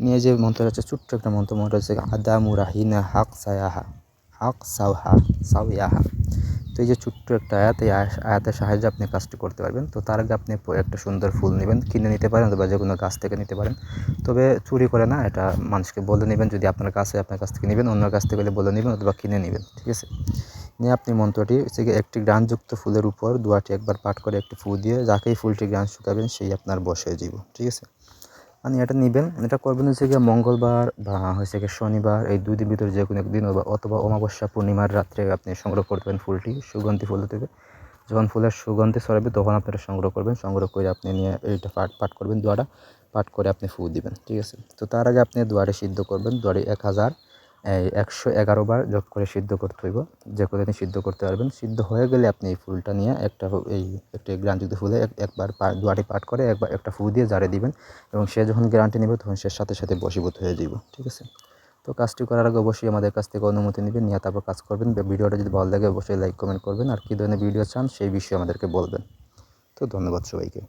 নিয়ে যে মন্ত্রটা হচ্ছে ছোট্ট একটা মন্ত্র হচ্ছে আদামু রাহিনা হাক সায়াহা হাক সাউহা সাউয়াহা। তো এই যে ছোট্ট একটা আয়াত, এই আয়াতের সাহায্যে আপনি কাজটি করতে পারবেন। তো তার আগে আপনি একটা সুন্দর ফুল নেবেন, কিনে নিতে পারেন অথবা যে কোনো গাছ থেকে নিতে পারেন, তবে চুরি করে না, এটা মানুষকে বলে নেবেন। যদি আপনার কাছে আপনার কাছ থেকে নেবেন, অন্যের কাছ থেকে বলে নেবেন অথবা কিনে নেবেন, ঠিক আছে। নিয়ে আপনি মন্ত্রটি হচ্ছে একটি ঘ্রাণযুক্ত ফুলের উপর দোয়াটি একবার পাঠ করে একটি ফু দিয়ে যাকেই ফুলটি ঘ্রাণ শুকাবেন সেই আপনার বশ হয়ে যাবে, ঠিক আছে। মানে এটা নেবেন, এটা করবেন হচ্ছে গিয়ে মঙ্গলবার বা হচ্ছে গিয়ে শনিবার, এই 2 দিন ভিতরে যে কোনো একদিন অথবা অমাবস্যা পূর্ণিমার রাত্রে আপনি সংগ্রহ করবেন ফুলটি, সুগন্ধি ফুল থেকে। যখন ফুলের সুগন্ধি ছড়াবে তখন আপনি এটা সংগ্রহ করবেন, সংগ্রহ করে আপনি নিয়ে এইটা পাঠ করবেন, দোয়াটা পাঠ করে আপনি ফু দিবেন, ঠিক আছে। তো তার আগে আপনি দোয়াটি সিদ্ধ করবেন, দোয়াটি 1,111 বার জপ করে সিদ্ধ করতে হইব, যে কোনো দিন সিদ্ধ করতে পারবেন। সিদ্ধ হয়ে গেলে আপনি এই ফুলটা নিয়ে একটি ঘ্রাণযুক্ত ফুলে একবার দোয়াটি পাঠ করে একবার একটা ফু দিয়ে জারে দিবেন, এবং সে যখন গ্রান্টি নেবে তখন সে সাথে সাথে বশীভূত হয়ে যাব, ঠিক আছে। তো কাজটি করার আগে অবশ্যই আমাদের কাছ থেকে অনুমতি নেবেন, নিয়ে তারপর কাজ করবেন। ভিডিওটা যদি ভালো লাগে অবশ্যই লাইক কমেন্ট করবেন, আর কী ধরনের ভিডিও চান সেই বিষয়ে আমাদেরকে বলবেন। তো ধন্যবাদ সবাইকে।